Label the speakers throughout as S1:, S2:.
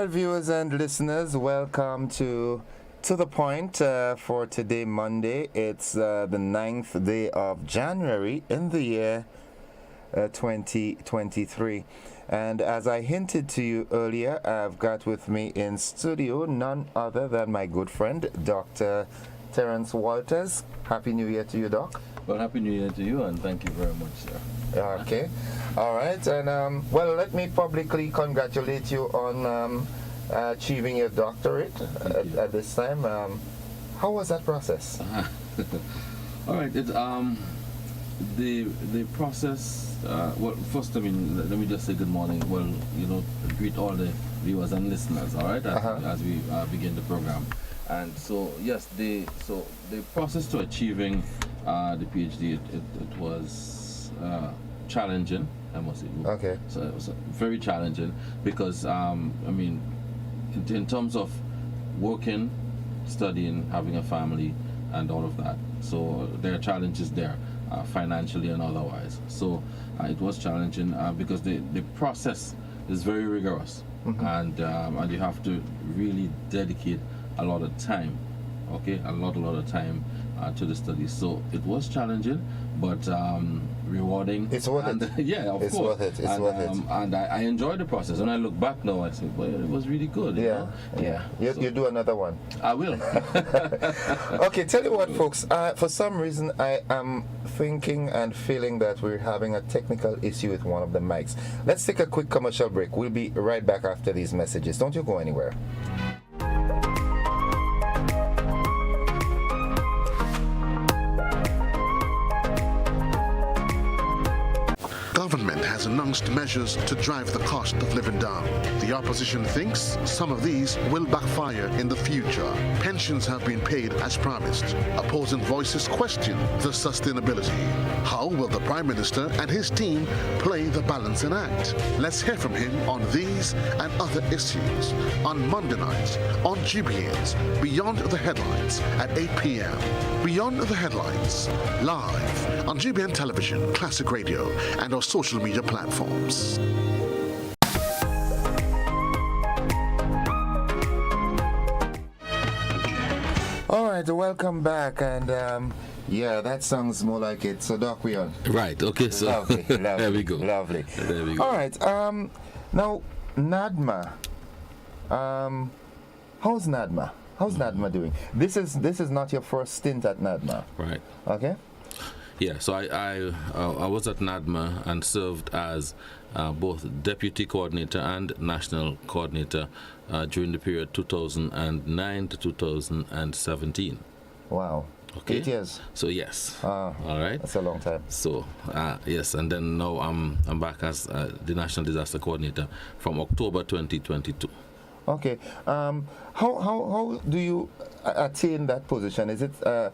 S1: right, viewers and listeners, welcome to the Point for today, Monday. It's the 9th day of January in the year 2023. And as I hinted to you earlier, I've got with me in studio none other than my good friend, Dr. Terrance Walters. Happy New Year to you, Doc.
S2: Well, Happy New Year to you, and thank you very much, sir.
S1: Okay. All right. And, well, let me publicly congratulate you on achieving your doctorate at this time. How was that process?
S2: All right. It, the process, well, first, let me just say good morning. Well, greet all the viewers and listeners, all right, as we begin the program. And so, yes, the process to achieving the PhD, it was challenging, I must say.
S1: Okay.
S2: So it was very challenging because, in terms of working, studying, having a family, and all of that, so there are challenges there, financially and otherwise. So it was challenging because the process is very rigorous, and you have to really dedicate a lot of time, a lot of time to the studies. So it was challenging, but rewarding.
S1: It's worth it.
S2: Yeah, of
S1: it's
S2: course.
S1: Worth it. It's worth it.
S2: And I enjoyed the process. When I look back now, I say, well, it was really good.
S1: Yeah. You do another one.
S2: I will.
S1: Okay, tell you what, folks. For some reason, I am thinking and feeling that we're having a technical issue with one of the mics. Let's take a quick commercial break. We'll be right back after these messages. Don't you go anywhere.
S3: Government has announced measures to drive the cost of living down. The opposition thinks some of these will backfire in the future. Pensions have been paid as promised. Opposing voices question the sustainability. How will the Prime Minister and his team play the balancing act? Let's hear from him on these and other issues on Monday night on GBN's Beyond the Headlines at 8 p.m. Beyond the Headlines, live on GBN Television, Classic Radio, and our social media platforms.
S1: All right, welcome back, and yeah, that sounds more like it. So, Doc, we on.
S2: Right. Okay. So
S1: lovely.
S2: there we go.
S1: Lovely.
S2: There we go.
S1: All right. Now, NADMA. How's NADMA? How's NADMA doing? This is not your first stint at NADMA.
S2: Right.
S1: Okay.
S2: Yeah, so I was at NADMA and served as both deputy coordinator and national coordinator during the period 2009 to 2017.
S1: Wow.
S2: Okay.
S1: 8 years.
S2: So yes.
S1: All right. That's a long time.
S2: So yes, and then now I'm back as the national disaster coordinator from October 2022.
S1: Okay. How do you attain that position? Is it a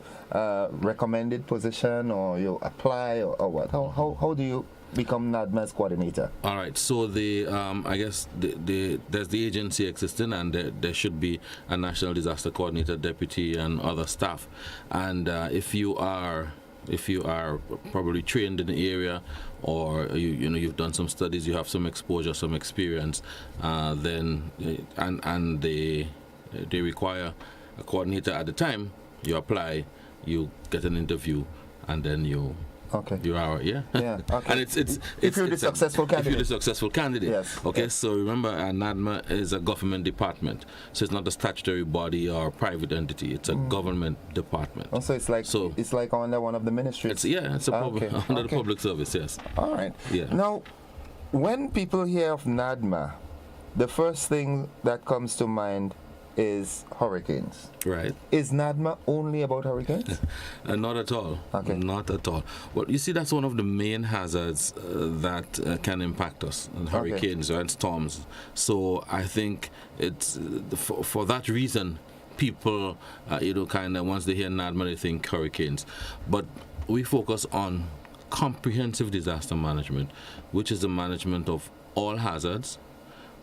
S1: recommended position, or you apply, or what? How do you become NADMA's coordinator?
S2: All right. So I guess there's the agency existing, and there should be a national disaster coordinator, deputy, and other staff. And if you are probably trained in the area, or you've done some studies, you have some exposure, some experience, then and they require a coordinator at the time, you apply, you get an interview, and then you are
S1: Yeah. Okay.
S2: And it's
S1: if you're the successful candidate.
S2: If you're the successful candidate.
S1: Yes.
S2: Okay.
S1: Yes.
S2: So remember, NADMA is a government department, so it's not a statutory body or a private entity. It's a government department.
S1: Also, it's like under one of the ministries.
S2: It's under the public service. Yes.
S1: All right.
S2: Yeah.
S1: Now, when people hear of NADMA, the first thing that comes to mind is hurricanes.
S2: Right.
S1: Is NADMA only about hurricanes?
S2: Not at all.
S1: Okay.
S2: Not at all. Well, you see, that's one of the main hazards that can impact us, hurricanes and storms. So I think it's for that reason, people, kind of once they hear NADMA, they think hurricanes. But we focus on comprehensive disaster management, which is the management of all hazards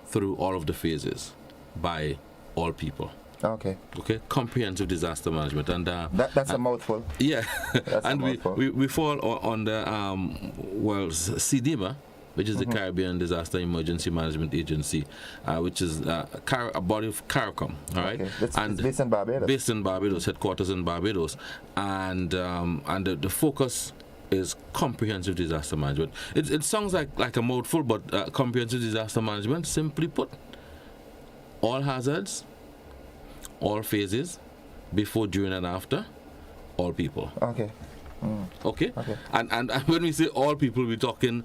S2: through all of the phases by all people.
S1: Okay.
S2: Comprehensive disaster management, and
S1: that's a mouthful.
S2: Yeah,
S1: That's
S2: and
S1: a mouthful.
S2: we fall on the CDMA, which is the Caribbean Disaster Emergency Management Agency, which is a body of CARICOM, all right?
S1: Okay. It's based in Barbados.
S2: Based in Barbados, headquarters in Barbados. And the focus is comprehensive disaster management. It sounds like a mouthful, but comprehensive disaster management, simply put, all hazards, all phases, before, during, and after, all people.
S1: Okay.
S2: Okay? And when we say all people, we're talking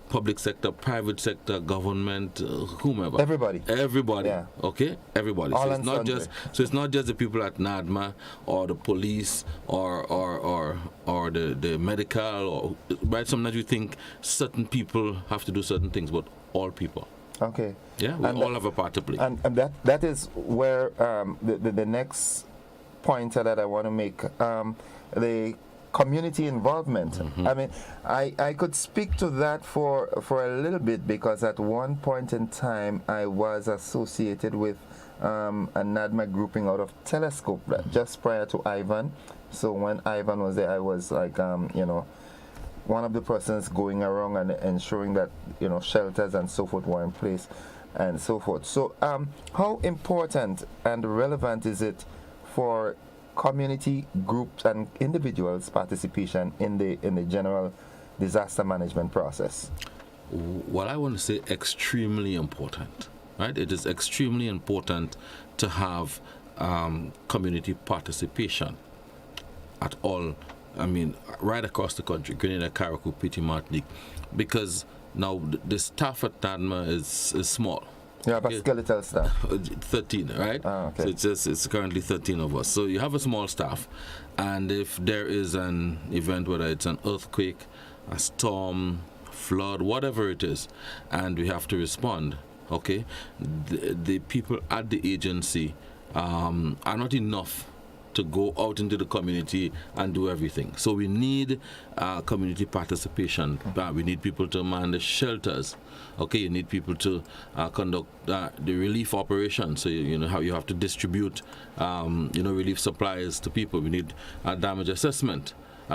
S2: public sector, private sector, government, whomever.
S1: Everybody.
S2: Yeah. Okay? Everybody.
S1: All
S2: so it's not just the people at NADMA or the police or the medical, or right? Sometimes you think certain people have to do certain things, but all people.
S1: Okay.
S2: Yeah, we all have a part to play.
S1: And that is where the next pointer that I want to make, the community involvement. I mean, I could speak to that for a little bit, because at one point in time I was associated with a NADMA grouping out of Telescope just prior to Ivan. So when Ivan was there, I was like, one of the persons going around and ensuring that, shelters and so forth were in place and so forth. So how important and relevant is it for community groups and individuals' participation in the general disaster management process?
S2: Well, I want to say extremely important, right? It is extremely important to have community participation at all. I mean, right across the country, Grenada, Carriacou, Petit Martinique, because now the staff at NADMA is small.
S1: Yeah, but skeletal staff.
S2: 13, right?
S1: Okay.
S2: So it's currently 13 of us. So you have a small staff, and if there is an event, whether it's an earthquake, a storm, flood, whatever it is, and we have to respond, okay, the people at the agency are not enough to go out into the community and do everything. So we need community participation. We need people to man the shelters. Okay, you need people to conduct the relief operation. So you know how you have to distribute relief supplies to people. We need damage assessment.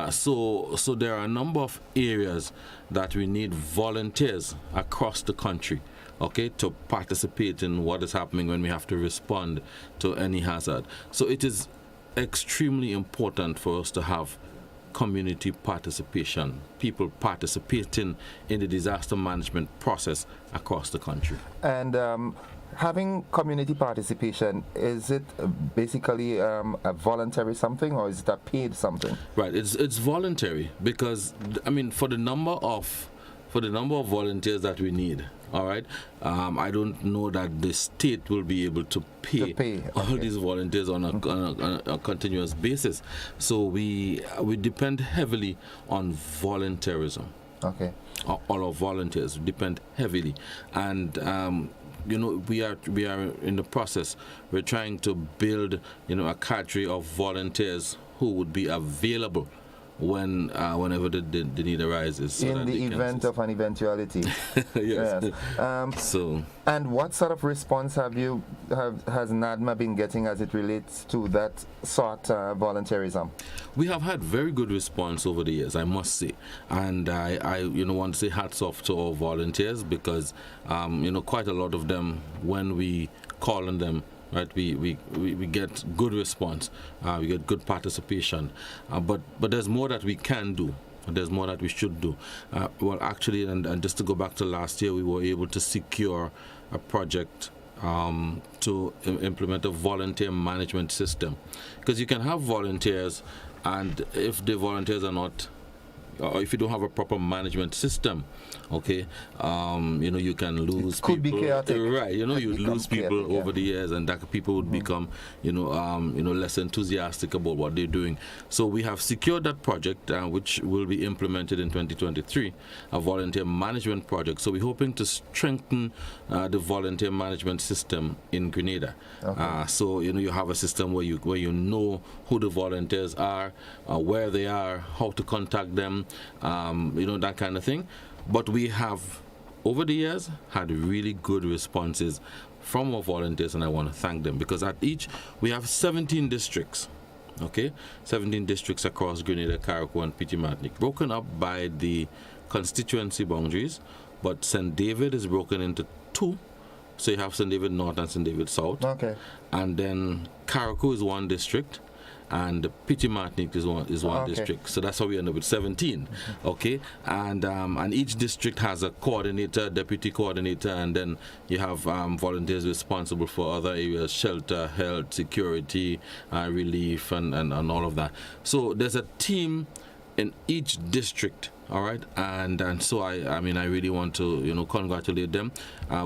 S2: So there are a number of areas that we need volunteers across the country, okay, to participate in what is happening when we have to respond to any hazard. So it is extremely important for us to have community participation, people participating in the disaster management process across the country.
S1: And having community participation, is it basically a voluntary something, or is it a paid something?
S2: Right, it's voluntary, because I mean, for the number of volunteers that we need, all right, I don't know that the state will be able to pay all these volunteers on a continuous basis. So we depend heavily on volunteerism.
S1: Okay.
S2: All our volunteers depend heavily, and we are in the process. We're trying to build a cadre of volunteers who would be available whenever the need arises. So
S1: in the event of an eventuality.
S2: Yes.
S1: So. And what sort of response has NADMA been getting as it relates to that sort volunteerism?
S2: We have had very good response over the years, I must say, and I want to say hats off to our volunteers, because quite a lot of them, when we call on them, right, we get good response, we get good participation, but there's more that we can do. There's more that we should do. Well, actually, and just to go back to last year, we were able to secure a project to implement a volunteer management system, because you can have volunteers, and if the volunteers are not, or if you don't have a proper management system, okay, you can lose people. Could be
S1: chaotic.
S2: Right, you lose people chaotic, over the years, and that people would become, less enthusiastic about what they're doing. So we have secured that project, which will be implemented in 2023, a volunteer management project. So we're hoping to strengthen the volunteer management system in Grenada. Okay. So you have a system where you know who the volunteers are, where they are, how to contact them, that kind of thing. But we have, over the years, had really good responses from our volunteers, and I want to thank them, because at each, we have 17 districts, okay? 17 districts across Grenada, Carriacou, and Petit Martinique, broken up by the constituency boundaries, but St. David is broken into two. So you have St. David North and St. David South.
S1: Okay.
S2: And then Carriacou is one district, and Petit Martinique is one
S1: Okay.
S2: district. So that's how we end up with 17. Okay, and each district has a coordinator, deputy coordinator, and then you have volunteers responsible for other areas: shelter, health, security, relief, and all of that. So there's a team in each district. All right, and so I mean I really want to congratulate them.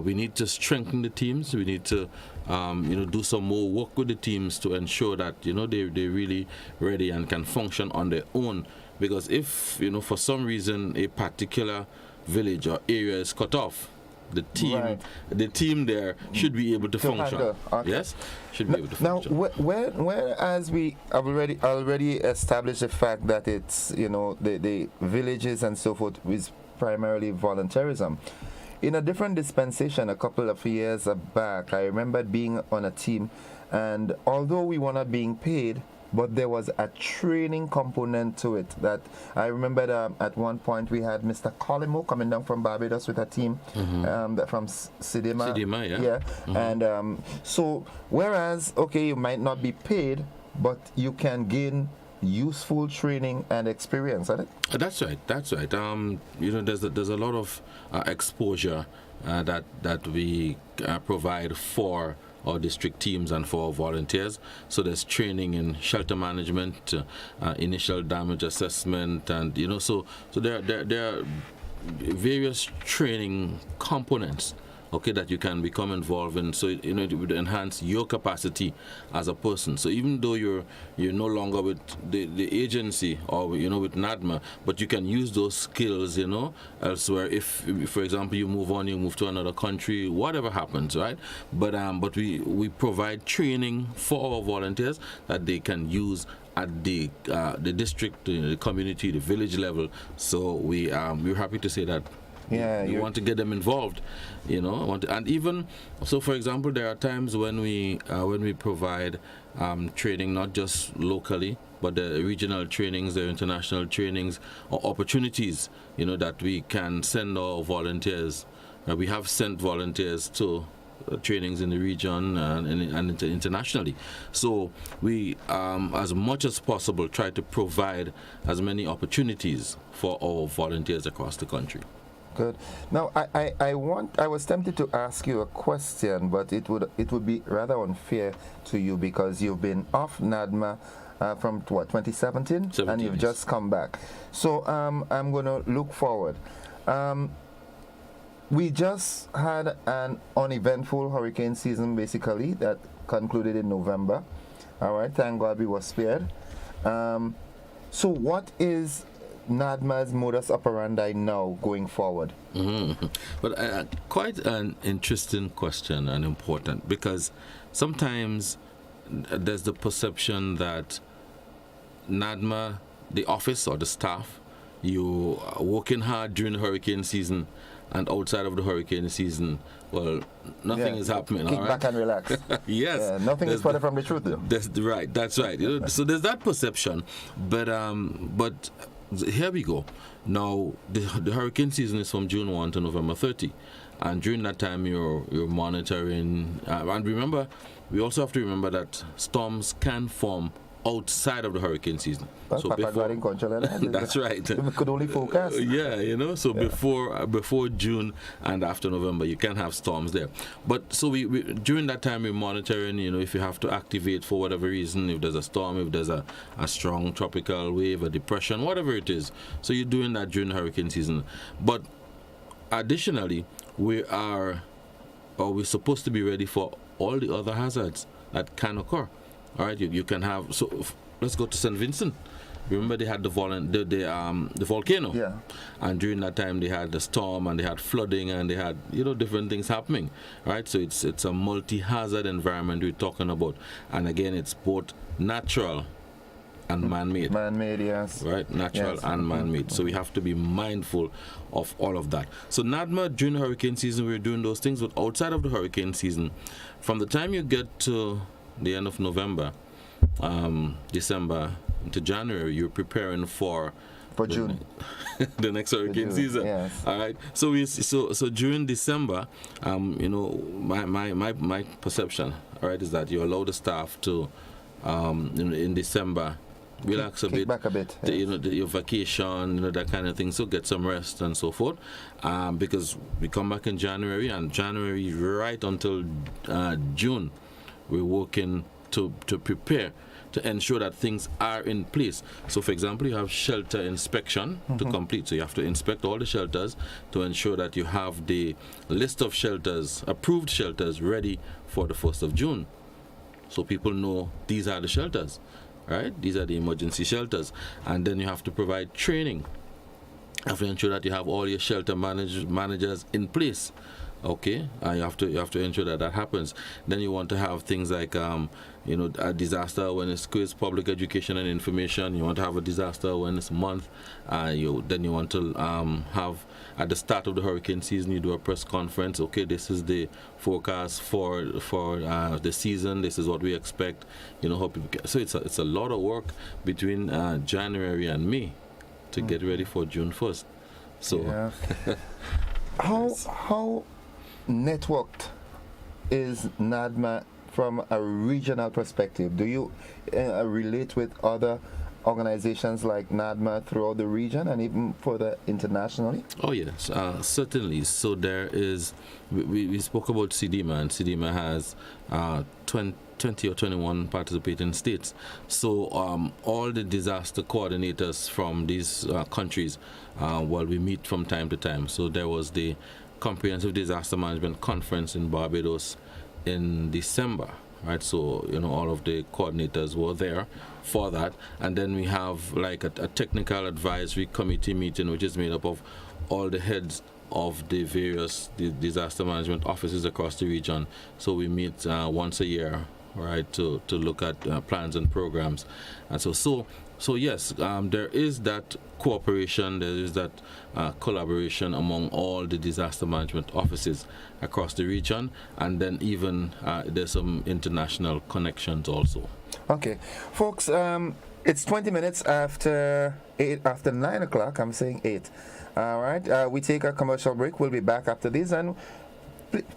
S2: We need to strengthen the teams. We need to do some more work with the teams to ensure that they're really ready and can function on their own. Because if for some reason a particular village or area is cut off, the team there should be able to function.
S1: Okay.
S2: Yes, should be able to function.
S1: Now, whereas we have already established the fact that it's the villages and so forth is primarily volunteerism. In a different dispensation, a couple of years back, I remember being on a team, and although we were not being paid, but there was a training component to it. That I remember at one point we had Mr. Colimo coming down from Barbados with a team from Sidima.
S2: Sidima, yeah.
S1: Yeah. And so whereas, okay, you might not be paid, but you can gain useful training and experience, right?
S2: That's right. There's a lot of exposure that we provide for our district teams and for our volunteers. So there's training in shelter management, initial damage assessment, and so there are various training components, okay, that you can become involved in, so it would enhance your capacity as a person. So even though you're no longer with the agency or with NADMA, but you can use those skills elsewhere. If for example you move to another country, whatever happens, right? But we provide training for our volunteers that they can use at the district, the community, the village level. So we're happy to say that.
S1: Yeah,
S2: you want to get them involved, and even so. For example, there are times when we provide training not just locally, but the regional trainings, the international trainings, or opportunities, that we can send our volunteers. We have sent volunteers to trainings in the region and internationally. So we, as much as possible, try to provide as many opportunities for our volunteers across the country.
S1: Good. Now, I was tempted to ask you a question, but it would be rather unfair to you because you've been off NADMA from 2017, and you've just come back. So I'm going to look forward. We just had an uneventful hurricane season, basically, that concluded in November. All right, thank God we were spared. So what is NADMA's modus operandi now going forward?
S2: Mm-hmm. But quite an interesting question and important, because sometimes there's the perception that NADMA, the office or the staff, you are working hard during the hurricane season, and outside of the hurricane season, well, nothing is happening.
S1: Kick
S2: all right?
S1: back and relax.
S2: Yes.
S1: Yeah, nothing is further from the truth, though.
S2: That's right. That's right. So there's that perception, but here we go. Now the hurricane season is from June 1 to November 30, and during that time you're monitoring. And remember, we also have to remember that storms can form outside of the hurricane season.
S1: Well,
S2: So
S1: Papa God in control of that.
S2: that's right.
S1: We could only forecast.
S2: So before June and after November, you can have storms there. But so we during that time we're monitoring. If you have to activate for whatever reason, if there's a storm, if there's a strong tropical wave, a depression, whatever it is. So you're doing that during the hurricane season. But additionally, we're supposed to be ready for all the other hazards that can occur. All right, you can have. So let's go to St. Vincent. Remember, they had the volcano.
S1: Yeah.
S2: And during that time, they had the storm and they had flooding and they had different things happening. Right. So it's a multi-hazard environment we're talking about. And again, it's both natural and man-made.
S1: Man-made, yes.
S2: Right, natural and man-made. So we have to be mindful of all of that. So NADMA, during the hurricane season, we're doing those things, but outside of the hurricane season, from the time you get to the end of November, December into January, you're preparing for
S1: for June.
S2: The next hurricane
S1: June,
S2: season.
S1: yes.
S2: All right. So during December, my perception, all right, is that you allow the staff to, in December, relax a
S1: Kick
S2: bit,
S1: back a bit, yes.
S2: your vacation, that kind of thing. So get some rest and so forth, because we come back in January, and January right until June, we're working to prepare to ensure that things are in place. So, for example, you have shelter inspection to complete. So you have to inspect all the shelters to ensure that you have the list of shelters, approved shelters, ready for the 1st of June. So people know these are the shelters, right? These are the emergency shelters. And then you have to provide training. You have to ensure that you have all your shelter managers in place. Okay, you have to ensure that happens. Then you want to have things like a disaster awareness quiz, public education and information. You want to have a disaster awareness month. Then you want to have at the start of the hurricane season, you do a press conference. Okay, this is the forecast for the season. This is what we expect. How people get. So it's a lot of work between January and May to get ready for June 1st. So
S1: yeah. How networked is NADMA from a regional perspective? Do you relate with other organizations like NADMA throughout the region and even further internationally?
S2: Oh yes, certainly. So there is, we spoke about CDMA, and CDMA has 20 or 21 participating states. So all the disaster coordinators from these countries, we meet from time to time. So there was the Comprehensive Disaster Management Conference in Barbados in December, right? So all of the coordinators were there for that, and then we have like a technical advisory committee meeting, which is made up of all the heads of the various disaster management offices across the region. So we meet once a year, right, to look at plans and programs, and so yes, there is that cooperation, there is that collaboration among all the disaster management offices across the region, and then even there's some international connections also.
S1: Okay, folks, it's 20 minutes after 9 o'clock. I'm saying 8. All right, we take a commercial break. We'll be back after this, and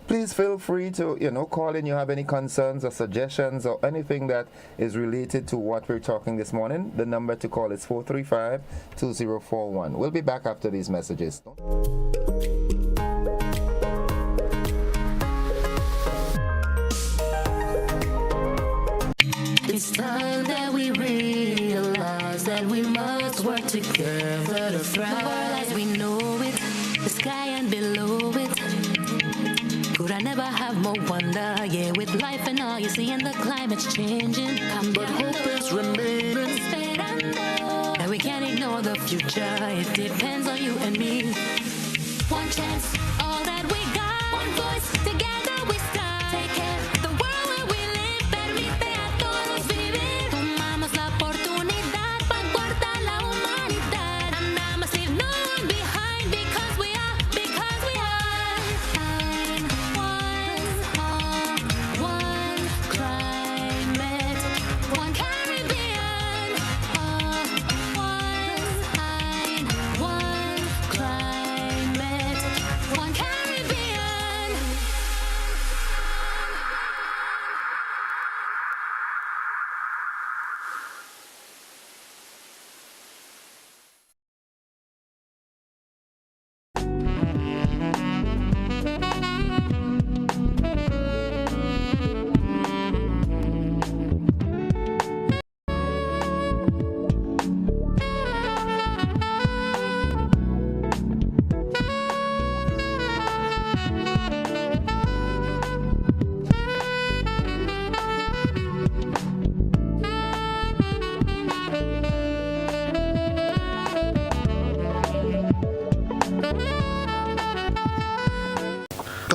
S1: please feel free to call in. You have any concerns or suggestions or anything that is related to what we're talking this morning. The number to call is 435-2041. We'll be back after these messages.
S4: It's time that we realize that we must work together to thrive. As we know it, the sky and below it. Could I never have more wonder? Yeah, with life and all you see, and the climate's changing.
S3: But hope is remaining.
S4: That we can't ignore the future. It depends on you and me. One chance, all that we got. One voice, together we start. Take care of the world where we live. Permite a todos vivir. Tomamos la oportunidad para guardar la humanidad. And I must leave no one behind because we are. One climate, one Caribbean. One climate, one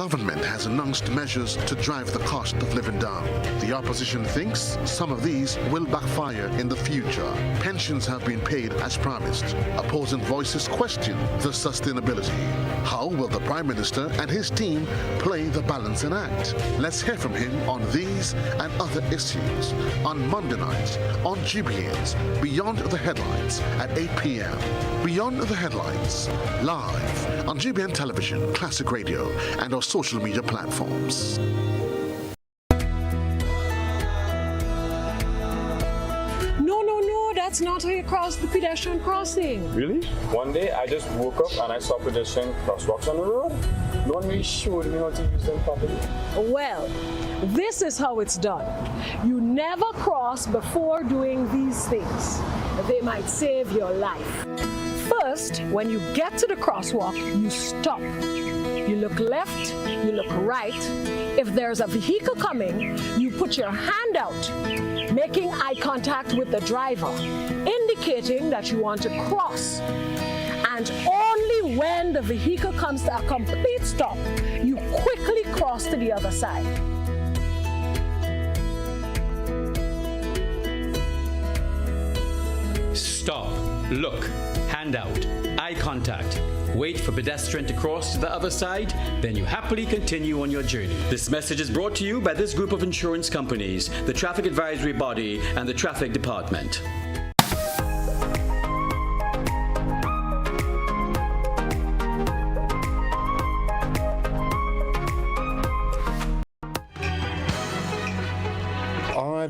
S3: government has announced measures to drive the cost of living down. The opposition thinks some of these will backfire in the future. Pensions have been paid as promised. Opposing voices question the sustainability. How will the Prime Minister and his team play the balancing act? Let's hear from him on these and other issues on Monday night on GBN's Beyond the Headlines at 8 p.m. Beyond the Headlines, live on GBN Television, Classic Radio, and our social media platforms.
S5: No, that's not how you cross the pedestrian crossing.
S6: Really? One day I just woke up and I saw pedestrian crosswalks on the road. No one really showed me how to use them properly.
S5: Well, this is how it's done. You never cross before doing these things. They might save your life. First, when you get to the crosswalk, you stop. You look left, you look right. If there's a vehicle coming, you put your hand out, making eye contact with the driver, indicating that you want to cross. And only when the vehicle comes to a complete stop, you quickly cross to the other side.
S7: Stop, look, hand out, eye contact. Wait for pedestrian to cross to the other side, then you happily continue on your journey. This message is brought to you by this group of insurance companies, the Traffic Advisory Body, and the Traffic Department.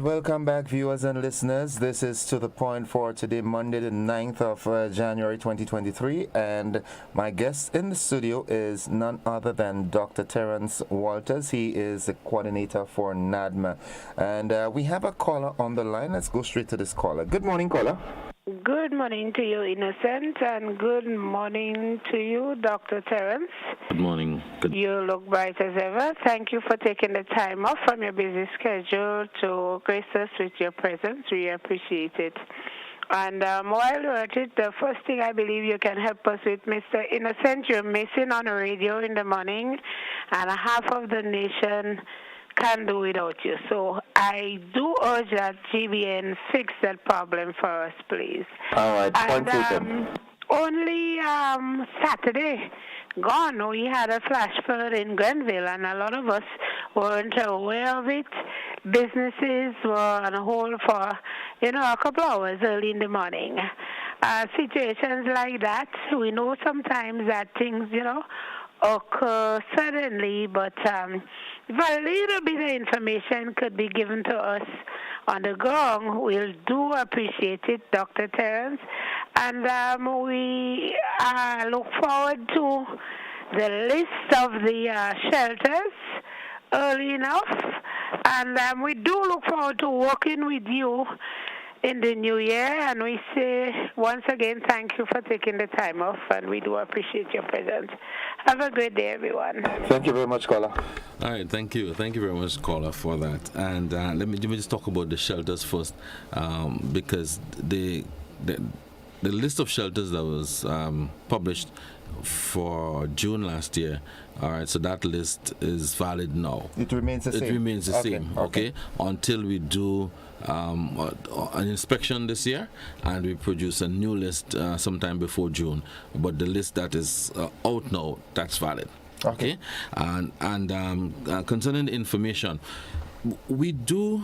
S1: Welcome back, viewers and listeners. This is To The Point for today, Monday, the 9th of January 2023. And my guest in the studio is none other than Dr. Terrance Walters. He is the coordinator for NADMA. And we have a caller on the line. Let's go straight to this caller. Good morning, caller.
S8: Good morning to you, Innocent, and good morning to you, Dr. Terrance.
S2: Good morning.
S8: You look bright as ever. Thank you for taking the time off from your busy schedule to grace us with your presence. We appreciate it. And while you're at it, the first thing I believe you can help us with, Mr. Innocent, you're missing on the radio in the morning, and half of the nation can't do without you. So I do urge that GBN fix that problem for us, please.
S1: All right, point taken.
S8: Only Saturday gone, we had a flash flood in Grenville, and a lot of us weren't aware of it. Businesses were on hold for, a couple hours early in the morning. Situations like that, we know sometimes that things, occur suddenly, but if a little bit of information could be given to us on the ground, we'll do appreciate it, Dr. Terrance. And we look forward to the list of the shelters early enough. And we do look forward to working with you in the new year, and we say once again thank you for taking the time off, and we do appreciate your presence. Have a great day, everyone.
S1: Thank you very much, caller.
S2: All right, thank you very much, caller, for that. And let me just talk about the shelters first, because the list of shelters that was published for June last year. All right, so that list is valid now.
S1: It remains the same.
S2: It remains the same. Okay, until we do an inspection this year, and we produce a new list sometime before June. But the list that is out now, that's valid. Okay, and concerning the information, we do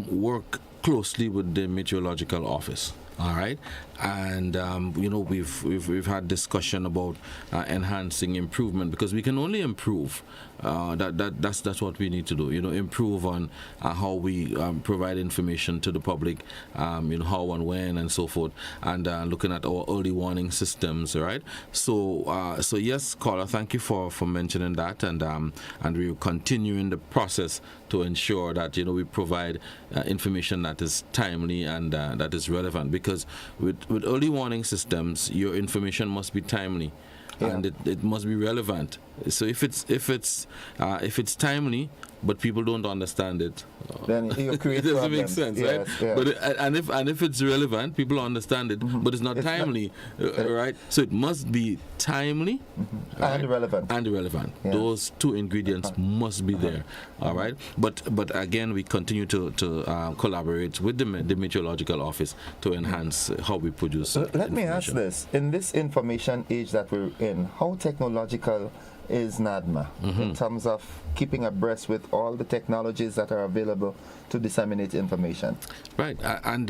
S2: work closely with the meteorological office. All right, and we've had discussion about enhancing improvement, because we can only improve. That's what we need to do. Improve on how we provide information to the public. How and when and so forth, and looking at our early warning systems. All right. So yes, caller, thank you for mentioning that, and we will continue in the process to ensure that we provide information that is timely and that is relevant. Because with early warning systems, your information must be timely, and it must be relevant So if it's timely, but people don't understand it,
S1: then you create
S2: it doesn't
S1: problems.
S2: make sense,
S1: Yes,
S2: right?
S1: yes.
S2: But if it's relevant, people understand it, but it's not
S1: It's not-
S2: timely, right? So it must be timely right?
S1: And relevant.
S2: And relevant.
S1: Yes.
S2: Those two ingredients must be there. All right. But again, we continue to collaborate with the meteorological office to enhance how we produce.
S1: So let me ask
S2: information.
S1: this: in this information age that we're in, how technological is NADMA in terms of keeping abreast with all the technologies that are available to disseminate information?
S2: Right, and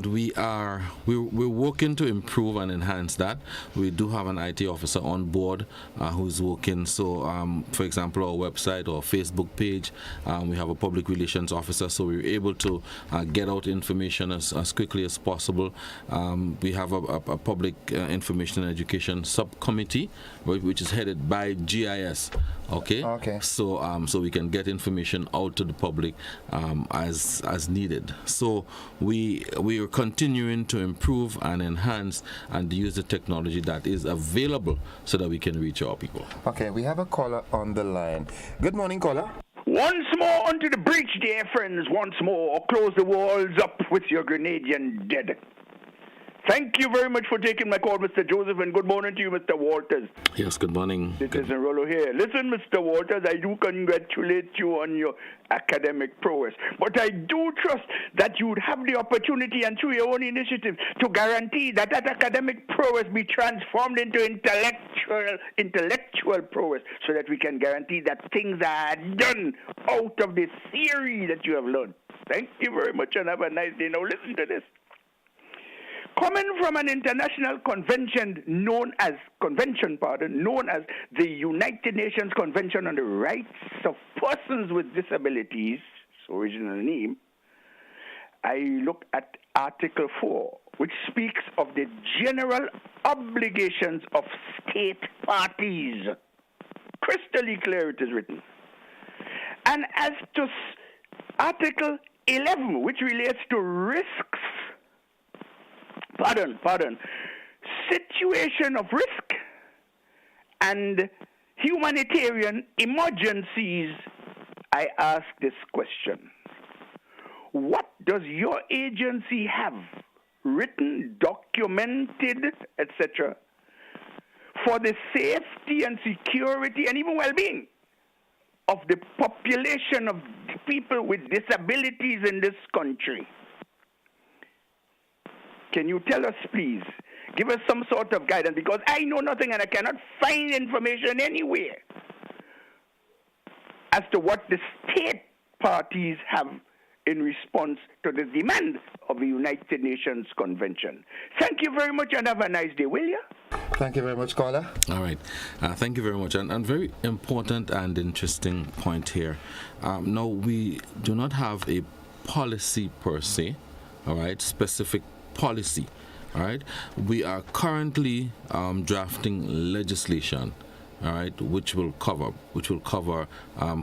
S2: we're working to improve and enhance that. We do have an IT officer on board who's working. So, for example, our website or Facebook page, we have a public relations officer, so we're able to get out information as quickly as possible. We have a public information and education subcommittee, which is headed by GIS. Okay. So we can get information out to the public as needed. So we are continuing to improve and enhance and use the technology that is available so that we can reach our people.
S1: Okay, we have a caller on the line. Good morning, caller.
S9: Once more unto the breach, dear friends, once more. Close the walls up with your Grenadian dead. Thank you very much for taking my call, Mr. Joseph, and good morning to you, Mr. Walters.
S2: Yes, good morning.
S9: Citizen Rollo here. Listen, Mr. Walters, I do congratulate you on your academic prowess, but I do trust that you would have the opportunity and through your own initiative to guarantee that academic prowess be transformed into intellectual prowess so that we can guarantee that things are done out of the theory that you have learned. Thank you very much and have a nice day. Now listen to this. Coming from an international convention known as the United Nations Convention on the Rights of Persons with Disabilities, its original name, I look at Article 4, which speaks of the general obligations of state parties. Crystally clear it is written. And as to Article 11, which relates to risks, situation of risk and humanitarian emergencies, I ask this question. What does your agency have written, documented, etc., for the safety and security and even well-being of the population of people with disabilities in this country? Can you tell us, please? Give us some sort of guidance, because I know nothing and I cannot find information anywhere as to what the state parties have in response to the demand of the United Nations Convention. Thank you very much and have a nice day, will you?
S1: Thank you very much, caller.
S2: All right. Thank you very much. And very important and interesting point here. Now, we do not have a policy per se, all right, specific policy. All right, we are currently drafting legislation, all right, which will cover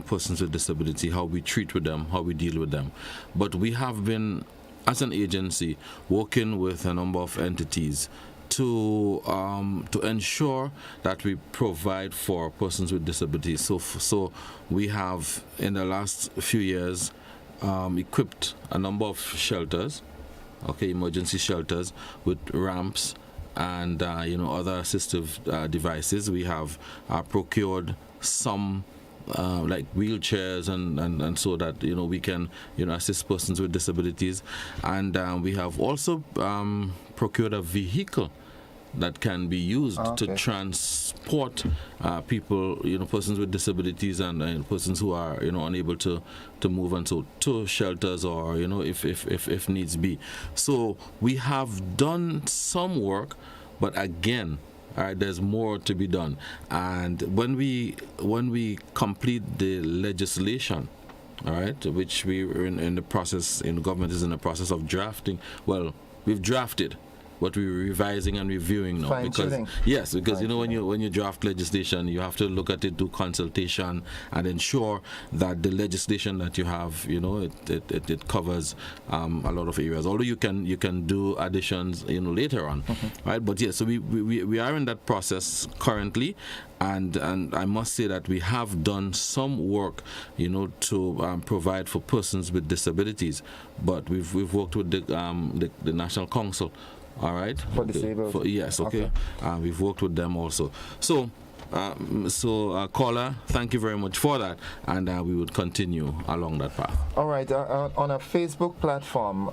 S2: persons with disability, how we treat with them, how we deal with them. But we have been, as an agency, working with a number of entities to ensure that we provide for persons with disabilities. So we have, in the last few years, equipped a number of shelters, emergency shelters with ramps and other assistive devices. We have procured some like wheelchairs and so that we can assist persons with disabilities, and we have also procured a vehicle that can be used to transport people, persons with disabilities and persons who are, unable to move and so to shelters or, if needs be. So we have done some work, but again, there's more to be done. And when we complete the legislation, all right, which we are in the process, government is in the process of drafting. Well, we've drafted. but we're revising and reviewing now.
S1: Fine-tuning.
S2: Because when you draft legislation, you have to look at it, do consultation, and ensure that the legislation that you have, it covers a lot of areas. Although you can do additions, later on, right? But so we are in that process currently. And I must say that we have done some work, to provide for persons with disabilities. But we've worked with the National Council, all right,
S1: for disabled.
S2: Yes, okay. We've worked with them also. So, caller, thank you very much for that, and we would continue along that path.
S1: All right. On a Facebook platform,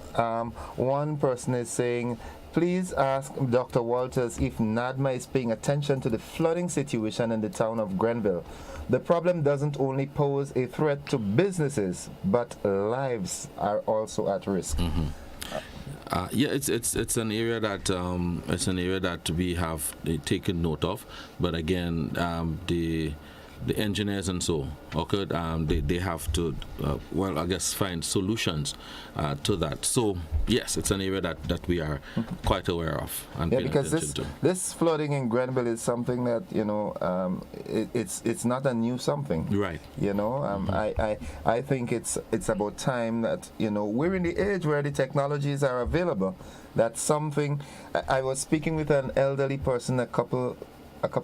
S1: one person is saying, please ask Dr. Walters if NADMA is paying attention to the flooding situation in the town of Grenville. The problem doesn't only pose a threat to businesses, but lives are also at risk.
S2: It's an area that we have taken note of, but again, the engineers and so they have to find solutions to that. So yes, it's an area that we are quite aware of and paying
S1: because
S2: attention to.
S1: This flooding in Grenville is something that it's not a new something,
S2: right?
S1: I think it's about time that we're in the age where the technologies are available. That's something. I was speaking with an elderly person a couple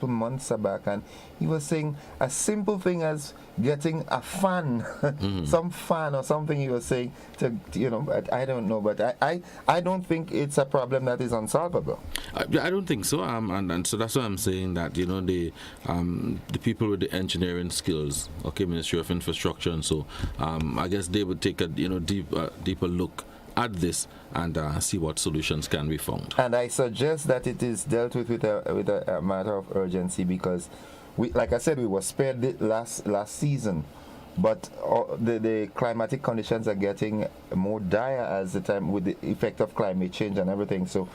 S1: months back, and he was saying a simple thing as getting a fan, some fan or something. He was saying to I don't know, but I don't think it's a problem that is unsolvable.
S2: I don't think so. And so that's why I'm saying that the people with the engineering skills, Ministry of Infrastructure, and so I guess they would take a deeper look at this and see what solutions can be found.
S1: And I suggest that it is dealt with a matter of urgency, because like I said, we were spared it last season, but the climatic conditions are getting more dire as the time with the effect of climate change and everything. So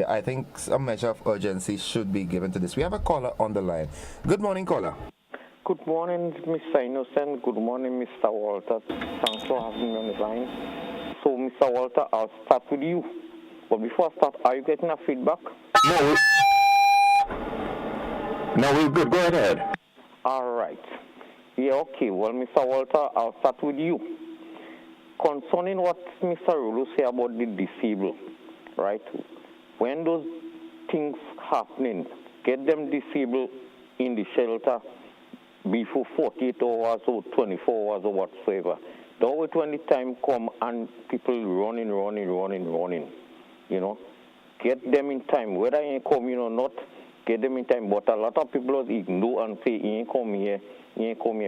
S1: I think some measure of urgency should be given to this. We have a caller on the line. Good morning, caller.
S10: Good morning, Mr. Innocent. Good morning, Mr. Walter. Thanks for having me on the line. So, Mr. Walter, I'll start with you. But before I start, are you getting a feedback?
S6: No, we're good. Go ahead.
S10: All right. Yeah, okay. Well, Mr. Walter, I'll start with you. Concerning what Mr. Rulu said about the disabled, right? When those things happening, get them disabled in the shelter before 48 hours or 24 hours or whatsoever. Don't wait when the time come and people running, Get them in time. Whether you come or not, get them in time. But a lot of people ignore and say, you ain't come here.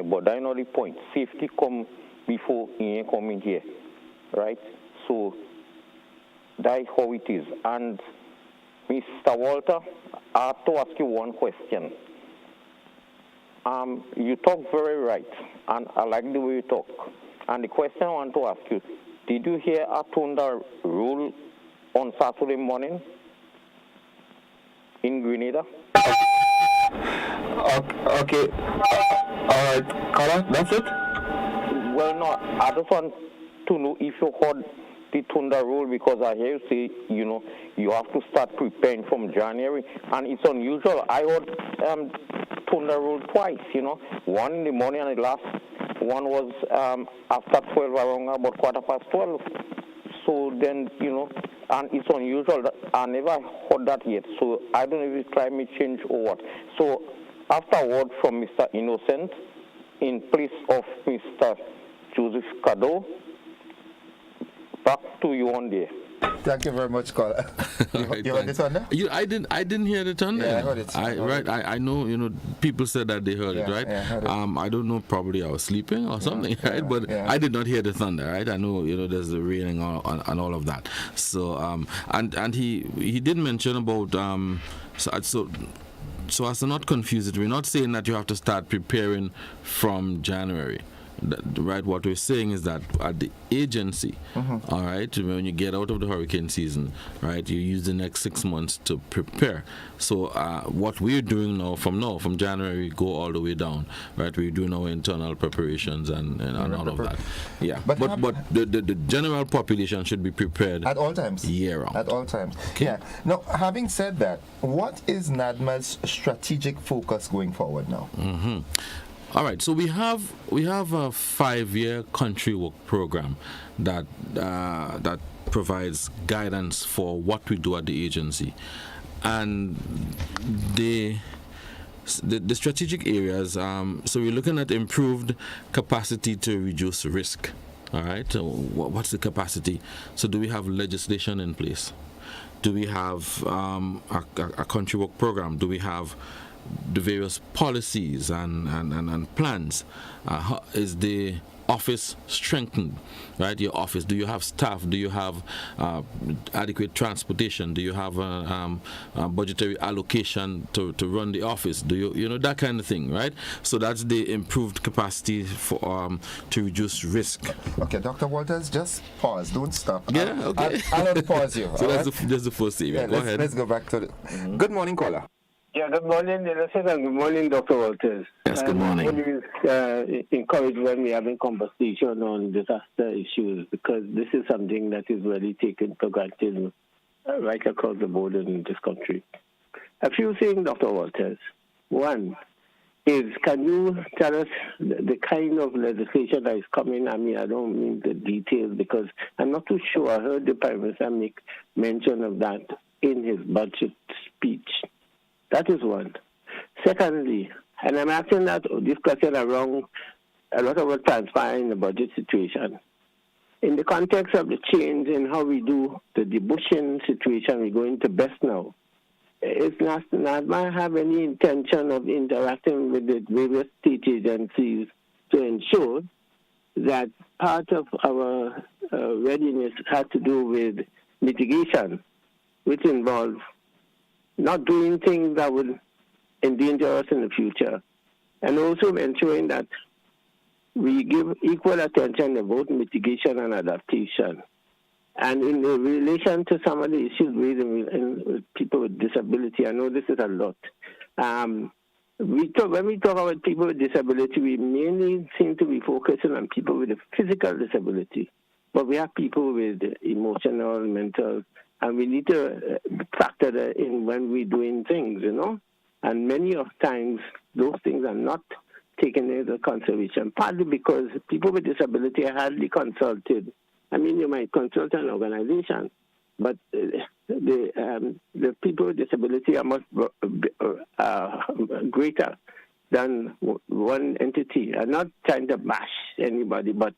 S10: But that's not the point. Safety come before you ain't coming here, right? So that's how it is. And Mr. Walter, I have to ask you one question. You talk very right, and I like the way you talk. And the question I want to ask you, did you hear a thunder rule on Saturday morning in Grenada?
S6: Okay. All right, caller, that's it?
S10: Well, no, I just want to know if you heard the thunder rule, because I hear you say, you have to start preparing from January, and it's unusual. I heard thunder rule twice, one in the morning and the last one was after 12, around about 12:15. So then, and it's unusual. I never heard that yet. So I don't know if it's climate change or what. So after a word from Mr. Innocent, in place of Mr. Joseph Cado, back to you on there.
S1: Thank you very much, caller. You heard the thunder?
S2: I didn't hear the thunder.
S1: Yeah, I heard it.
S2: I know. People said that they heard it, right?
S1: Yeah, I heard it.
S2: I don't know. Probably I was sleeping or something, right? But I did not hear the thunder, right? I know. There's the raining and all of that. So and he did mention about so as to not confuse it, we're not saying that you have to start preparing from January. right, what we're saying is that at the agency, all right, when you get out of the hurricane season, right, you use the next 6 months to prepare. So what we're doing from January, go all the way down, right? We're doing our internal preparations and all of that. Yeah, but the general population should be prepared
S1: at all times,
S2: year round.
S1: At all times.
S2: Okay.
S1: Yeah. Now, having said that, what is NADMA's strategic focus going forward now?
S2: All right, so we have a 5-year country work program that provides guidance for what we do at the agency, and the strategic areas. So we're looking at improved capacity to reduce risk. All right, so what's the capacity? So do we have legislation in place? Do we have a country work program? Do we have the various policies and plans? Is the office strengthened, right? Your office, do you have staff? Do you have adequate transportation? Do you have a budgetary allocation to run the office? Do you that kind of thing, right? So that's the improved capacity for to reduce risk.
S1: Okay, Dr. Walters, just pause. Don't stop.
S2: Yeah, okay.
S1: I'll pause you.
S2: So that's the first area. Go ahead.
S1: Let's go back to the. Good morning, caller.
S11: Yeah, good morning, Innocent, and good morning, Dr. Walters.
S2: Yes, good morning.
S11: I'm always encouraged when we're having conversation on disaster issues, because this is something that is really taken for granted right across the board in this country. A few things, Dr. Walters. One is, can you tell us the kind of legislation that is coming? I mean, I don't mean the details because I'm not too sure. I heard the Prime Minister make mention of that in his budget speech. That is one. Secondly, and I'm asking that this question around a lot of what transpired in the budget situation. In the context of the change in how we do the debushing situation, we're going to best now. Is NADMA have any intention of interacting with the various state agencies to ensure that part of our readiness had to do with mitigation, which involves not doing things that would endanger us in the future, and also ensuring that we give equal attention to both mitigation and adaptation. And in relation to some of the issues with people with disability, I know this is a lot. When we talk about people with disability, we mainly seem to be focusing on people with a physical disability, but we have people with emotional, mental, and we need to factor that in when we're doing things, And many of times, those things are not taken into consideration, partly because people with disability are hardly consulted. I mean, you might consult an organization, but the people with disability are much greater than one entity. I'm not trying to bash anybody, but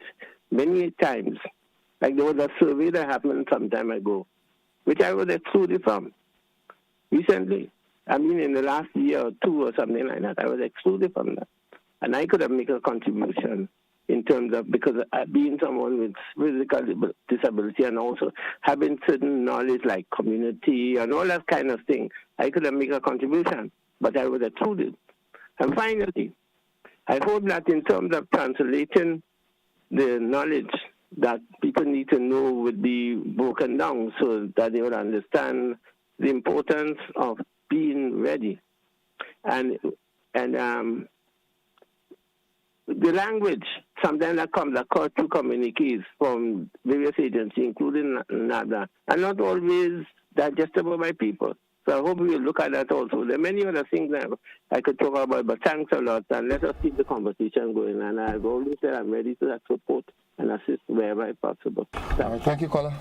S11: many times, like there was a survey that happened some time ago, which I was excluded from recently. I mean, in the last year or two or something like that, I was excluded from that. And I could have made a contribution in terms of, because being someone with physical disability and also having certain knowledge like community and all that kind of thing, I could have made a contribution, but I was excluded. And finally, I hope that in terms of translating the knowledge that people need to know would be broken down so that they would understand the importance of being ready. And the language, sometimes that comes across through communiques from various agencies, including NADA, are not always digestible by people. So I hope we will look at that also. There are many other things that I could talk about, but thanks a lot, and let us keep the conversation going. And I've always said I'm ready to support and assist wherever possible.
S1: Thank you, caller.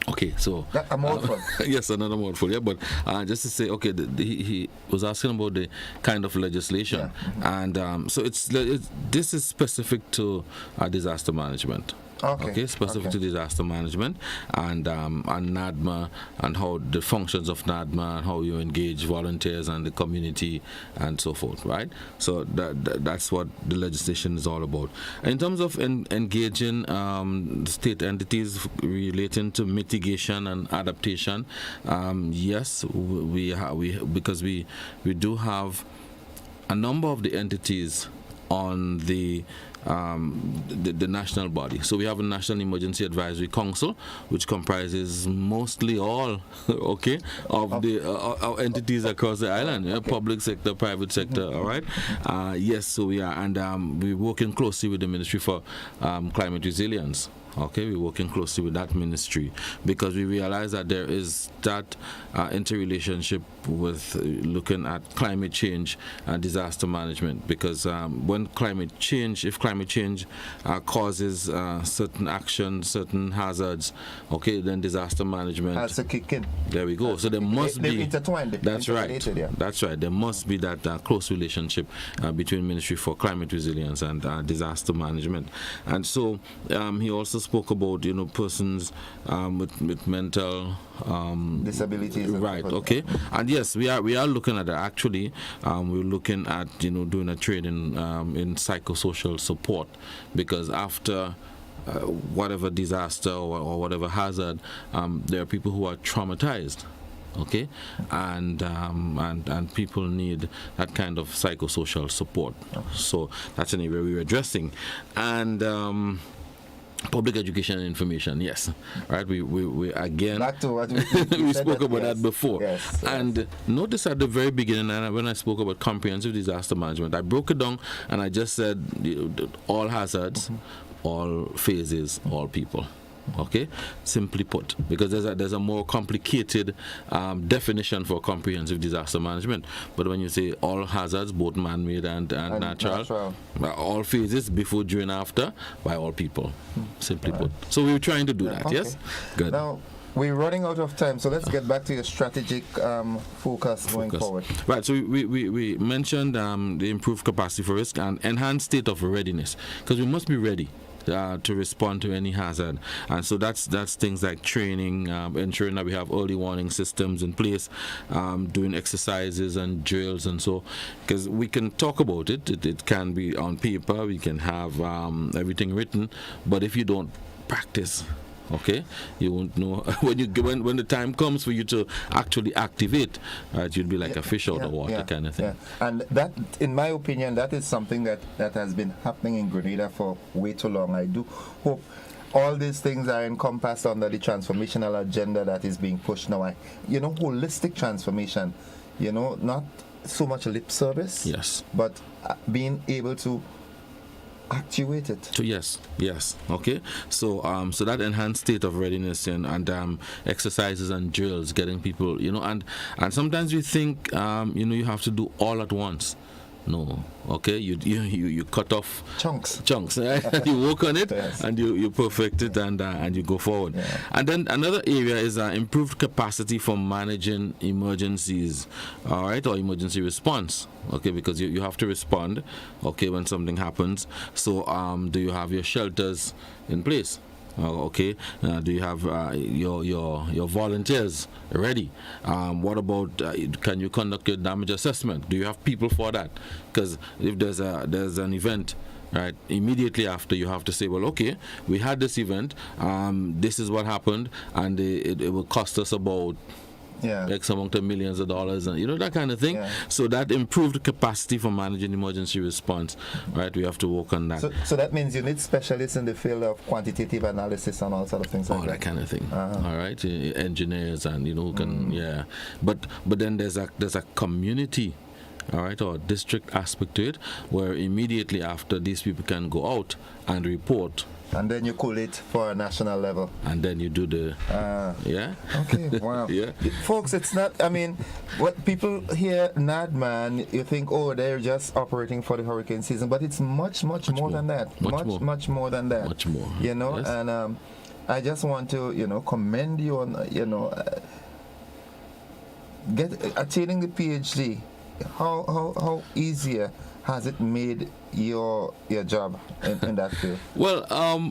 S2: Okay, so
S1: a mouthful.
S2: Yes, another mouthful. Yeah, but just to say, okay, he was asking about the kind of legislation, and so this is specific to disaster management. Okay, specific to disaster management and NADMA and how the functions of NADMA and how you engage volunteers and the community and so forth, right? So that's what the legislation is all about. In terms of engaging state entities relating to mitigation and adaptation, yes, because we do have a number of the entities on the the national body. So we have a National Emergency Advisory Council, which comprises mostly all of the entities across the island, public sector, private sector. All right. Yes. So we are, and we're working closely with the Ministry for Climate Resilience. Okay, we're working closely with that ministry because we realize that there is that interrelationship with looking at climate change and disaster management. Because if climate change causes certain actions, certain hazards, okay, then disaster management
S1: has to kick in.
S2: There we go. So there must be
S1: intertwined.
S2: That's right. Yeah. That's right. There must be that close relationship between Ministry for Climate Resilience and disaster management. And so he also spoke about persons with mental
S1: disabilities.
S2: Right. Okay. And yes, we are looking at that. Actually, we're looking at doing a training in psychosocial support, because after whatever disaster or whatever hazard, there are people who are traumatized. Okay, and people need that kind of psychosocial support. So that's an area we're addressing, and. Public education and information, yes, right. We again.
S1: Back to what
S2: we spoke about that before.
S1: Yes.
S2: And notice at the very beginning, when I spoke about comprehensive disaster management, I broke it down and I just said all hazards, all phases, all people. Okay, simply put, because there's a more complicated definition for comprehensive disaster management. But when you say all hazards, both man-made and natural, all phases, before, during, after, by all people, simply put. So we were trying to do that. Okay. Yes, good.
S1: Now we're running out of time, so let's get back to your strategic focus going forward.
S2: Right. So we mentioned the improved capacity for risk and enhanced state of readiness, because we must be ready to respond to any hazard. And so that's things like training, ensuring that we have early warning systems in place, doing exercises and drills, and so, because we can talk about it can be on paper, we can have everything written, but if you don't practice, okay, you won't know when the time comes for you to actually activate, right? You'll be like a fish out of water kind of thing.
S1: Yeah. And that, in my opinion, that is something that has been happening in Grenada for way too long. I do hope all these things are encompassed under the transformational agenda that is being pushed now. Holistic transformation, not so much lip service,
S2: yes,
S1: but being able to actuate it.
S2: So yes, okay. So so that enhanced state of readiness and exercises and drills, getting people, and sometimes we think you have to do all at once. No, okay. You cut off chunks, right? You work on it, yes, and you perfect it, and you go forward. Yeah. And then another area is improved capacity for managing emergencies, all right, or emergency response. Okay, because you have to respond, okay, when something happens. So do you have your shelters in place? Okay, do you have your volunteers ready? What about can you conduct your damage assessment? Do you have people for that? Because if there's an event, right, immediately after, you have to say, well, okay, we had this event, this is what happened, and it will cost us about X amount of millions of dollars, and that kind of thing. Yeah. So that improved capacity for managing emergency response, right? We have to work on that.
S1: So that means you need specialists in the field of quantitative analysis and all sort of things.
S2: All that kind of thing. All right, engineers and who can But then there's a community, all right, or district aspect to it, where immediately after, these people can go out and report.
S1: And then you collate for a national level.
S2: And then you do the...
S1: Okay, wow.
S2: Yeah.
S1: Folks, it's not... I mean, what people hear, NADMAN, you think, they're just operating for the hurricane season. But it's much more than that. Much more than that.
S2: Much more.
S1: Yes. And I just want to, commend you on, attaining the PhD. How easier has it made your job in that field?
S2: Well,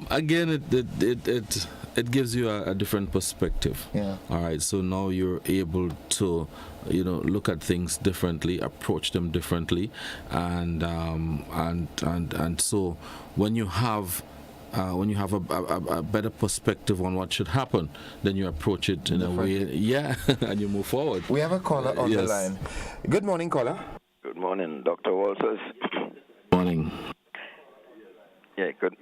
S2: again, it gives you a different perspective.
S1: Yeah.
S2: All right. So now you're able to, look at things differently, approach them differently, and so when you have a better perspective on what should happen, then you approach it in a way, and you move forward.
S1: We have a caller on the line. Good morning, caller.
S12: Good morning, Dr. Walters.
S2: Morning.
S12: Yeah, good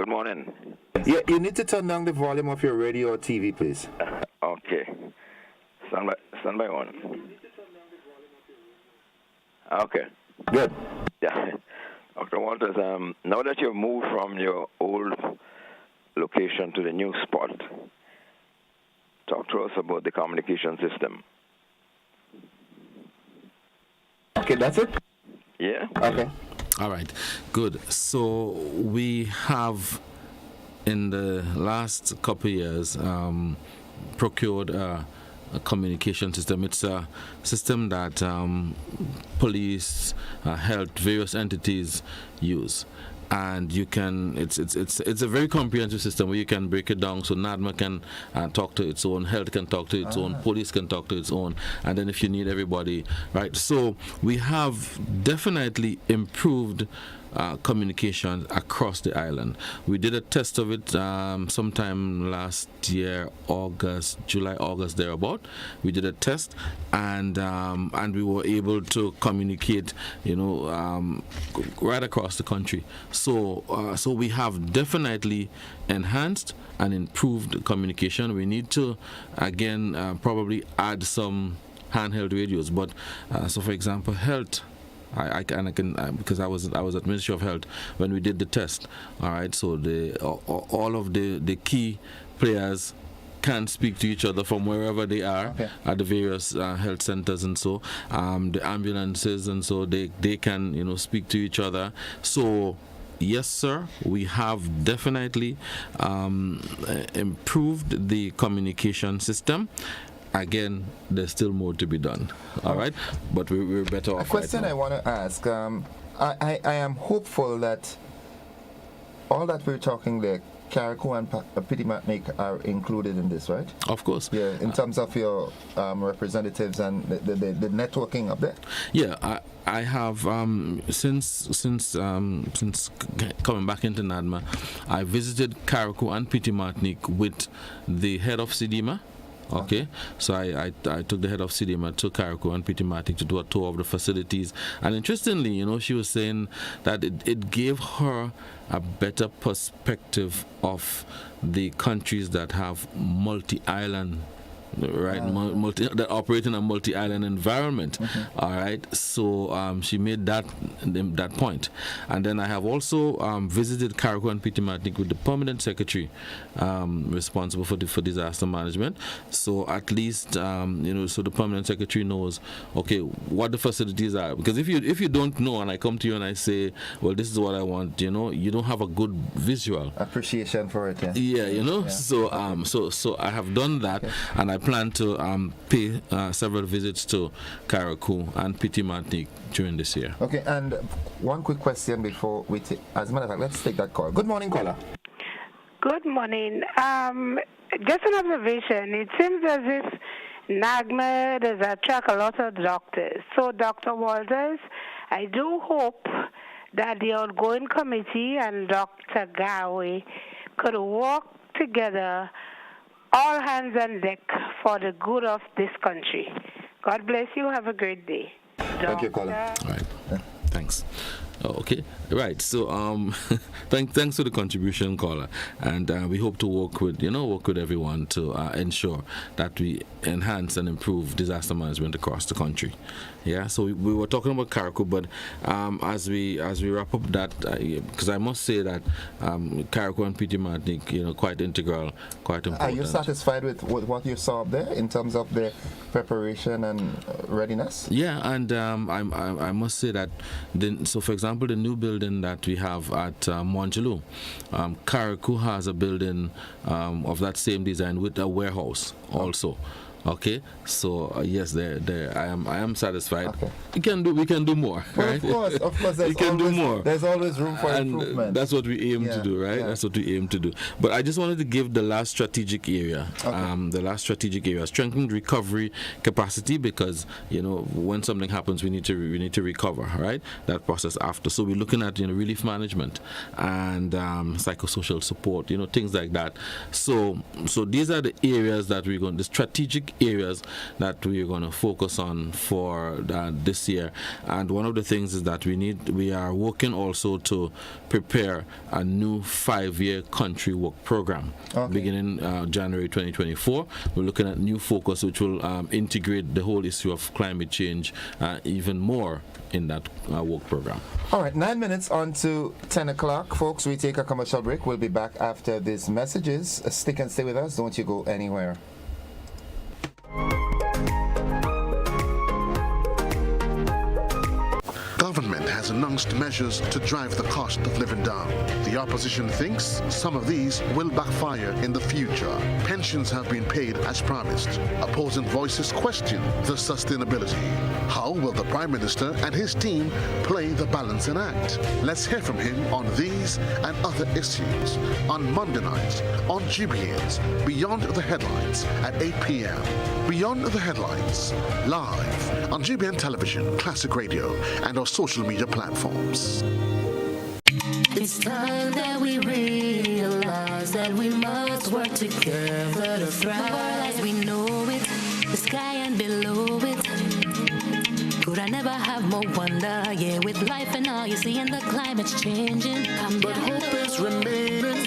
S12: morning.
S1: Yeah, you need to turn down the volume of your radio or TV, please.
S12: Okay. Stand by one. Okay.
S1: Good.
S12: Yeah. Dr. Walters, now that you've moved from your old location to the new spot, talk to us about the communication system.
S1: Okay, that's it?
S12: Yeah.
S1: Okay.
S2: All right, good. So we have, in the last couple of years, procured a communication system. It's a system that police, health, various entities use. And you can, it's a very comprehensive system where you can break it down. So NADMA can talk to its own, health can talk to its own, police can talk to its own, and then if you need everybody, right? So we have definitely improved communication across the island. We did a test of it sometime last year, July, August, thereabout. We did a test, and we were able to communicate, right across the country. So we have definitely enhanced and improved communication. We need to again probably add some handheld radios, but so for example, health. I can because I was at Ministry of Health when we did the test. All right, so all of the key players can speak to each other from wherever they are at the various health centers, and so the ambulances, and so they can speak to each other. So yes, sir, we have definitely improved the communication system. Again, there's still more to be done. All right, but we're better off.
S1: A question
S2: right
S1: I want to ask. I am hopeful that all that we're talking there, Carriacou and Pitimatnik are included in this, right?
S2: Of course.
S1: Yeah, in terms of your representatives and the networking up there.
S2: Yeah, I have since coming back into NADMA, I visited Carriacou and Pitimatnik with the head of CDMA. Okay, so I took the head of CDMA to Carriacou and Pitimatnik to do a tour of the facilities, and interestingly, she was saying that it gave her a better perspective of the countries that have multi-island, right, that operate in a multi-island environment. All right, so she made that point. And then I have also visited Carriacou and Pitimatnik with the permanent secretary responsible for disaster management. So at least so the permanent secretary knows what the facilities are, because if you don't know and I come to you and I say, well, this is what I want, you don't have a good visual
S1: appreciation for it.
S2: So I have done that, and I plan to pay several visits to Carriacou and Pitimatnik during this year.
S1: Okay, and one quick question before we take, as a matter of fact, let's take that call. Good morning, caller.
S8: Good morning. Just an observation. It seems as if NAGMA does attract a lot of doctors. So, Dr. Walters, I do hope that the outgoing committee and Dr. Gawe could work together, all hands on deck, for the good of this country. God bless you. Have a great day.
S1: Thank you, caller.
S2: All right. Thanks. Okay, right. So thanks for the contribution, caller, and we hope to work with everyone to ensure that we enhance and improve disaster management across the country. Yeah. So we were talking about Carriacou, but as we wrap up that, because I must say that Carriacou and Pitimatnik, quite integral, quite important.
S1: Are you satisfied with what you saw up there in terms of the preparation and readiness?
S2: Yeah, and I must say that so for example, the new building that we have at Montgelou, Carriacou has a building of that same design with a warehouse also. Okay, so yes, there I am satisfied.
S1: Okay.
S2: We can do more.
S1: Well,
S2: right?
S1: Of course,
S2: we can do more.
S1: There's always room for improvement.
S2: That's what we aim to do, right? That's what we aim to do. But I just wanted to give the last strategic area, strengthened recovery capacity, because when something happens, we need to recover, right? That process after. So we're looking at relief management and psychosocial support, things like that. So these are the areas that we're going. The strategic big areas that we're going to focus on for this year. And one of the things is that we are working also to prepare a new 5-year country work program beginning January 2024. We're looking at new focus which will integrate the whole issue of climate change even more in that work program.
S1: All right, 9 minutes on to 10 o'clock. Folks, we take a commercial break. We'll be back after these messages. Stick and stay with us. Don't you go anywhere.
S3: Government has announced measures to drive the cost of living down. The opposition thinks some of these will backfire in the future. Pensions have been paid as promised. Opposing voices question the sustainability. How will the Prime Minister and his team play the balancing act? Let's hear from him on these and other issues on Monday nights on GBN's Beyond the Headlines at 8 p.m. Beyond the Headlines, live on GBN Television, Classic Radio, and our social media platforms.
S4: It's time that we realize that we must work together to thrive as we know it, the sky and below it. Could I never have more wonder, yeah, with life and all you see and the climate's changing. But hope is remaining.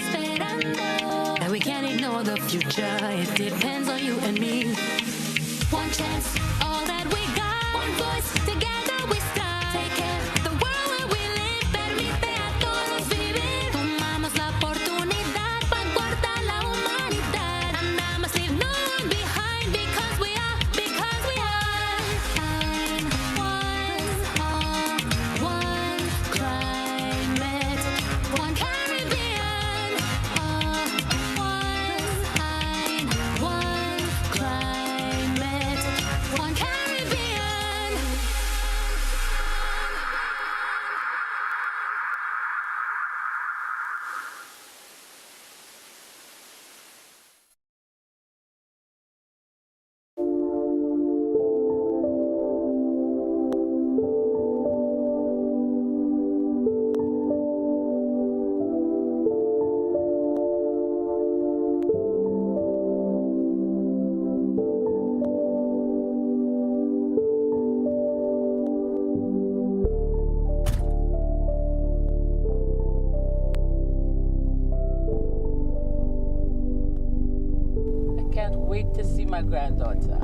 S4: And we can't ignore the future, it depends on you and me. One chance, all that we got. One voice, together we start. Take care, the world where we live, permite a todos vivir. Tomamos la oportunidad para guardar la humanidad. And I must leave no one behind because we are one climate, one Caribbean. One climate, one Caribbean.
S13: I can't wait to see my granddaughter.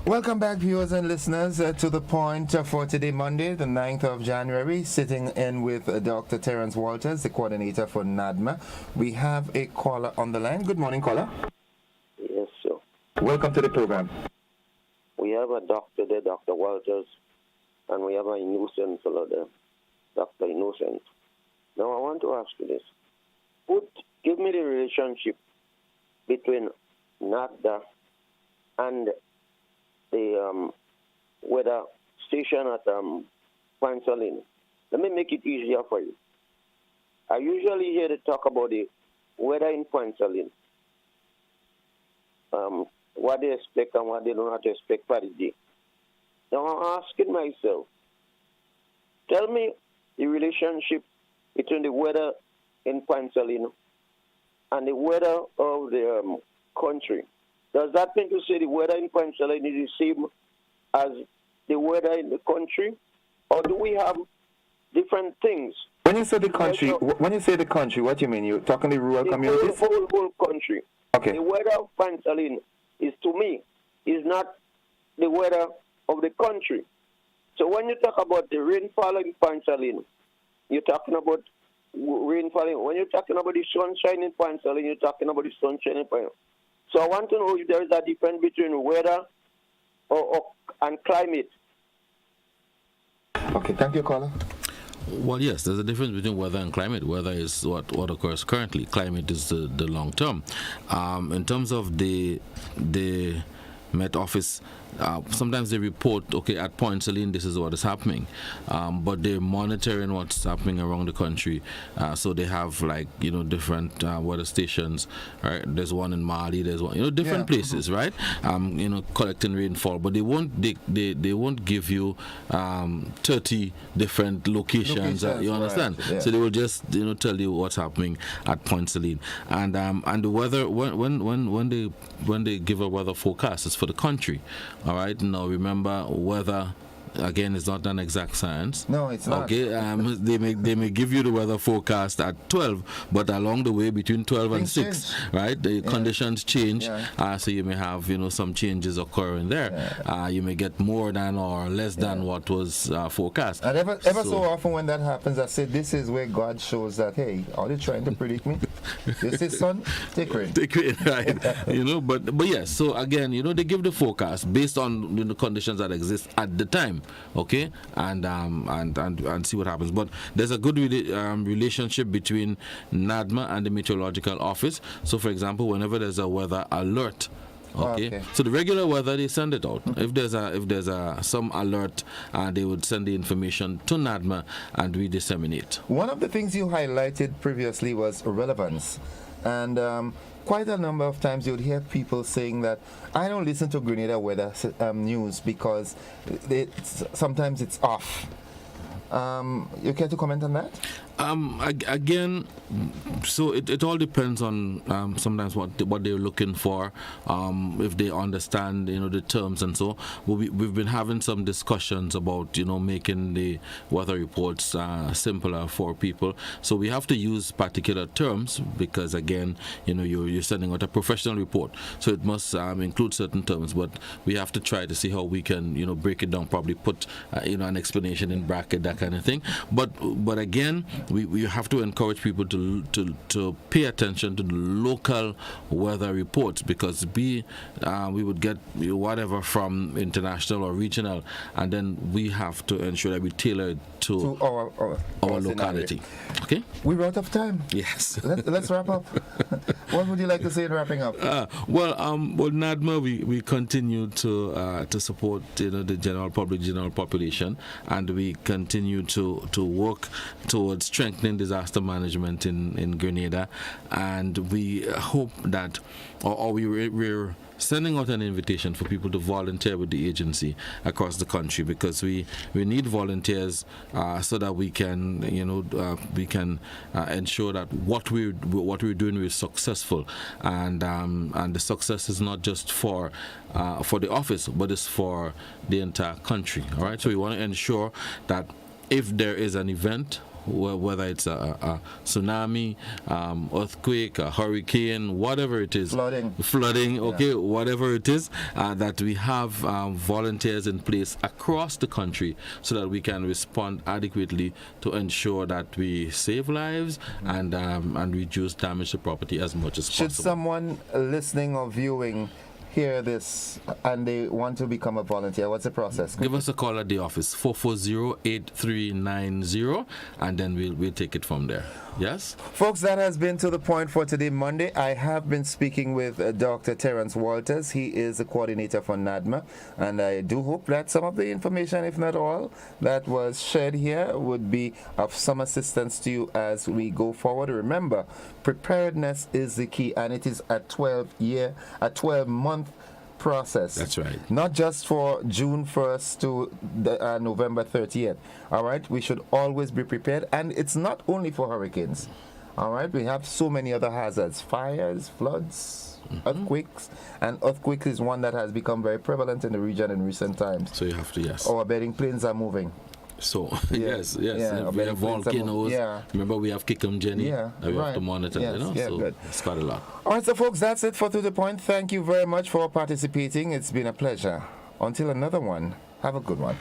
S1: Welcome back, viewers and listeners, to The Point for today, Monday, the 9th of January. Sitting in with Dr. Terrance Walters, the coordinator for NADMA. We have a caller on the line. Good morning, caller.
S14: Yes, sir.
S1: Welcome to the program.
S14: We have a doctor there, Dr. Walters, and we have an innocent fellow there, Dr. Innocent. Now, I want to ask you this. Give me the relationship between NADMA and the weather station at Pansalin. Let me make it easier for you. I usually hear they talk about the weather in Pansalin, what they expect and what they don't have to expect for the day. Now I'm asking myself, tell me the relationship between the weather in Pansalin and the weather of the country. Does that mean to say the weather in Pansalin is the same as the weather in the country, or do we have different things?
S1: When you say the country, what do you mean? You're talking the rural communities?
S14: Whole country.
S1: Okay.
S14: The weather of Pansalin is, to me, is not the weather of the country. So when you talk about the rainfall in Pansalin, you're talking about rainfall. When you're talking about the sunshine in Pansalin, you're talking about the sunshine in Pansalin. So I want to know if there is a difference between weather and climate.
S1: Okay, thank you, caller.
S2: Well, yes, there's a difference between weather and climate. Weather is what occurs currently. Climate is the long term. In terms of the Met Office, sometimes they report, okay, at Point Celine, this is what is happening, but they're monitoring what's happening around the country. So they have, like, different weather stations. Right? There's one in Mali. There's one, different places, right? Collecting rainfall, but they won't give you 30 different locations. You understand?
S1: Right, yeah.
S2: So they will just tell you what's happening at Point Celine, and the weather when they give a weather forecast, it's for the country. All right. Now remember, weather again is not an exact science.
S1: No, it's not.
S2: Okay. They may give you the weather forecast at 12, but along the way between 12 and 6, right, the conditions change. So you may have some changes occurring there. You may get more than or less than what was forecast.
S1: And ever so often when that happens, I say this is where God shows that, hey, are they trying to predict me? This is sun, take rain.
S2: Take rain, right? But yes. So again, they give the forecast based on the conditions that exist at the time. Okay, and see what happens. But there's a good relationship between NADMA and the Meteorological Office. So, for example, whenever there's a weather alert, okay. So the regular weather, they send it out. If there's some alert, they would send the information to NADMA and we disseminate.
S1: One of the things you highlighted previously was relevance, and quite a number of times you would hear people saying that I don't listen to Grenada weather news because sometimes it's off. You care to comment on that?
S2: Again, so it all depends on sometimes what they're looking for, if they understand the terms and so. We've been having some discussions about making the weather reports simpler for people. So we have to use particular terms because again you're sending out a professional report, so it must include certain terms. But we have to try to see how we can break it down, probably put an explanation in bracket, that kind of thing. But again, we have to encourage people to pay attention to the local weather reports, because we would get whatever from international or regional, and then we have to ensure that we tailor it to our locality. Okay,
S1: we're out of time.
S2: Yes.
S1: Let's wrap up. What would you like to say in wrapping up?
S2: Well, NADMA, we continue to support the general population, and we continue to work towards strengthening disaster management in Grenada, and we hope that, or we're sending out an invitation for people to volunteer with the agency across the country, because we need volunteers so that we can ensure that what we're doing is successful, and the success is not just for the office, but it's for the entire country. All right, so we want to ensure that if there is an event, whether it's a tsunami, earthquake, a hurricane, whatever it is, flooding, okay, whatever it is, that we have volunteers in place across the country so that we can respond adequately to ensure that we save lives and reduce damage to property as much as possible.
S1: Should someone listening or viewing hear this and they want to become a volunteer, what's the process?
S2: Give us a call at the office, 440-8390, and then we'll take it from there. Yes?
S1: Folks, that has been To The Point for today, Monday. I have been speaking with Dr. Terrance Walters. He is the coordinator for NADMA, and I do hope that some of the information, if not all, that was shared here would be of some assistance to you as we go forward. Remember, preparedness is the key, and it is a 12-month process.
S2: That's right.
S1: Not just for June 1st to November 30th. All right? We should always be prepared. And it's not only for hurricanes. All right? We have so many other hazards. Fires, floods, earthquakes. And earthquake is one that has become very prevalent in the region in recent times.
S2: So you have to, yes.
S1: Our bedding planes are moving.
S2: So, yes. We have volcanoes. Remember, we have Kikum Jenny that we have to monitor, so
S1: good.
S2: It's quite a lot.
S1: All right, so folks, that's it for To The Point. Thank you very much for participating. It's been a pleasure. Until another one, have a good one.